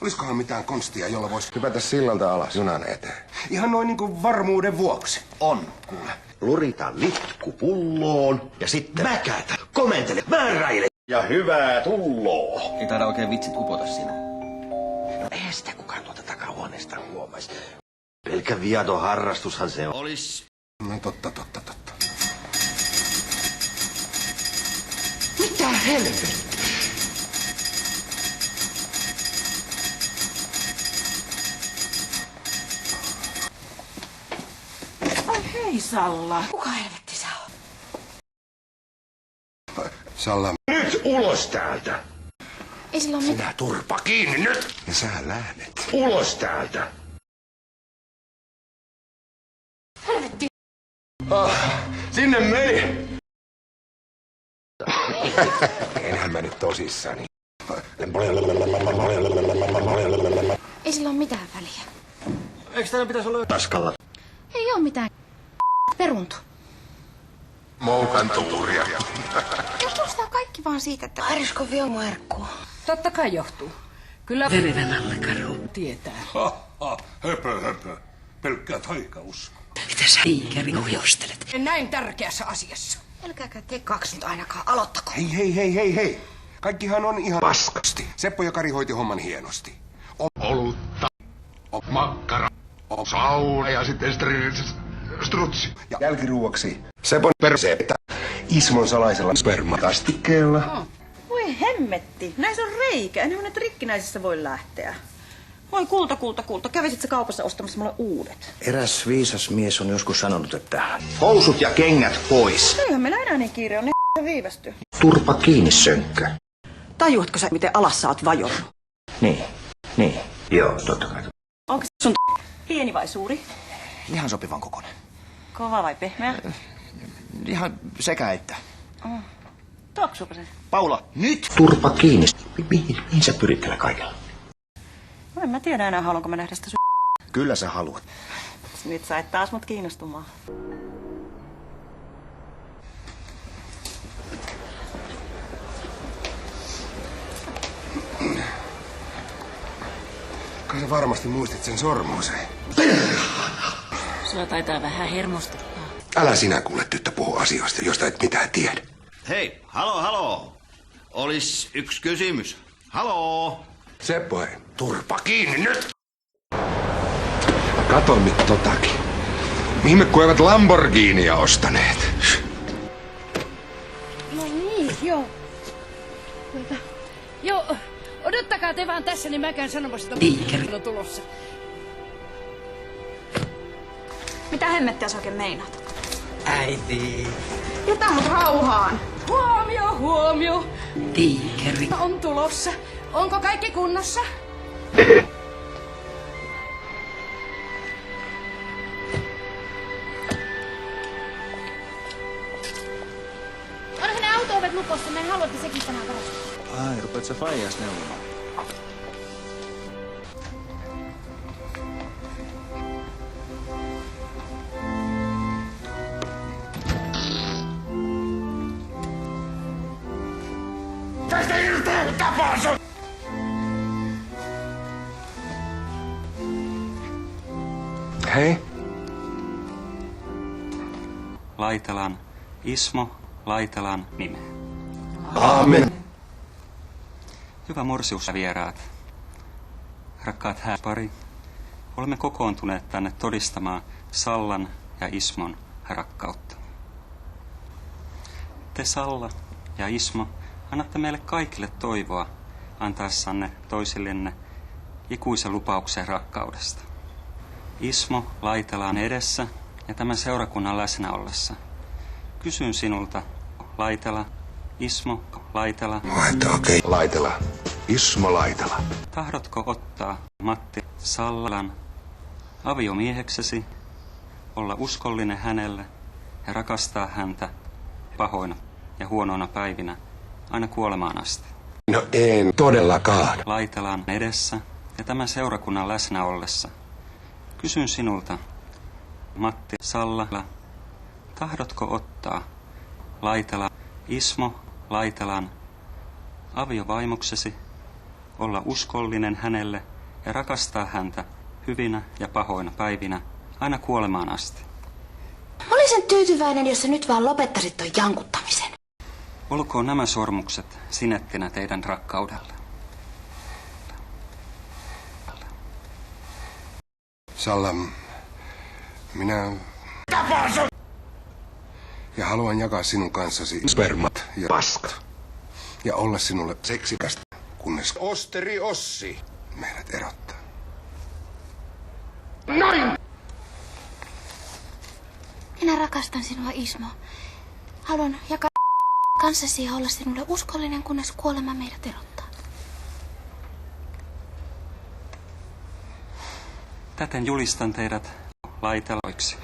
Olisikohan mitään konstia, jolla voisi hypätä sillalta alas junan eteen? ihan noin niinku varmuuden vuoksi. On, kuule. Lurita litku pulloon ja sitten mäkätä, komentele, määräile. Ja hyvää tulloa. Ei taida oikein vitsit upota sinua. No eihän sitä kukaan tuolta takahuoneesta huomaisi. Pelkkä viaton harrastushan se on. Olis... No totta. Mitä helvettiä? Hei Salla. Kuka helvetti sä oot? Salla. Nyt ulos täältä. Ei sillä ole mitään. Sinä turpa kiinni nyt. Ja sä lähdet. Ulos täältä. Helvetti. Sinne meni! Enhän mä nyt tosissani. Ei sillä ole mitään väliä. Eikö täällä pitäisi olla... Taskalla. Ei oo mitään. Peruntu. Moukan tuuria. Johtuuko kaikki vaan siitä, että Arisko vie mua herkkuu? Totta kai johtuu. Kyllä Verivän alle karu. tietää. Höpö. Pelkkää taikausko. Mitä sä liikeri ohjostelet? Näin tärkeässä asiassa. Älkääkä te kaksi nyt ainakaan. Aloittako? Hei. Kaikkihan on ihan paskasti. Seppo ja Kari hoiti homman hienosti. Olutta, makkara, sauna ja sitten strutsi. Ja jälkiruuaksi Sepon perseetä Ismon salaisella spermakastikkeella. Voi hemmetti, näissä on reikä. Enhän nyt rikkinäisissä voi lähteä. Voi kulta. Kävisit sä kaupassa ostamassa mulle uudet? Eräs viisas mies on joskus sanonut, että housut ja kengät pois. Eihän meillä enää niin kiire on, niin viivästy. Turpa kiinni, sönkkö. Tajuatko sä, miten alas sä oot vajonnut? Niin. Joo, totta kai. Onko sun pieni vai suuri? Ihan sopivan kokoinen. Kova vai pehmeä? Ihan sekä että. Tuoksuuko se? Paula, nyt! Turpa kiinni. Mihin sä pyrit tällä kaikella? No en mä tiedä enää, haluanko mä nähdä sitä Kyllä sä haluat. Nyt sait taas mut kiinnostumaan. Kai sä varmasti muistit sen sormuuseen. Sua taitaa vähän hermostuttaa. Älä sinä kuule tyttö puhu asioista, josta et mitään tiedä. Hei, haloo. Olis yksi kysymys. Haloo. Seppo hei. Turpa kiinni nyt! Kato nyt totakin. Ihme kun eivät Lamborghinia ostaneet. No niin, joo. Joo, odottakaa te vaan tässä, niin mä käyn sanomassa, että Liikeri. on tulossa. Mitä hemmettiä sä oikein meinaat? Äiti. Jätä mut rauhaan. Huomio. Liikeri. On tulossa. Onko kaikki kunnossa? Onko ne auto-ovet lukossa? Mä en halua, että sekin tänään varastaa. Ai, rupeat sä faijas neuvomaan. Tästä irteen tapaa sun! Hei. Laitelan Ismo Laitelan nimeä. Aamen. Hyvä morsius ja vieraat. Rakkaat hääpari, olemme kokoontuneet tänne todistamaan Sallan ja Ismon rakkautta. Te Salla ja Ismo annatte meille kaikille toivoa antaessanne toisillenne ikuisen lupauksen rakkaudesta. Ismo Laitelan edessä ja tämän seurakunnan läsnä ollessa. Kysyn sinulta, Laitela, Ismo Laitela. Okei. Laitela. Ismo Laitela. Tahdotko ottaa Matti Sallan aviomieheksesi, olla uskollinen hänelle ja rakastaa häntä pahoina ja huonoina päivinä aina kuolemaan asti? No en todellakaan. Laitelan edessä ja tämän seurakunnan läsnä ollessa. Kysyn sinulta, Matti Salla, tahdotko ottaa Laitela Ismo Laitelan aviovaimoksesi, olla uskollinen hänelle ja rakastaa häntä hyvinä ja pahoina päivinä aina kuolemaan asti. Olisin tyytyväinen, jos sä nyt vaan lopettaisit ton jankuttamisen. Olkoon nämä sormukset sinettinä teidän rakkaudelle. Salla, minä... Ja haluan jakaa sinun kanssasi spermat ja paskat. Ja olla sinulle seksikästä, kunnes Osteri Ossi meidät erottaa. Minä rakastan sinua, Ismo. Haluan jakaa kanssasi ja olla sinulle uskollinen, kunnes kuolema meidät erottaa. Täten julistan teidät laiteloiksi.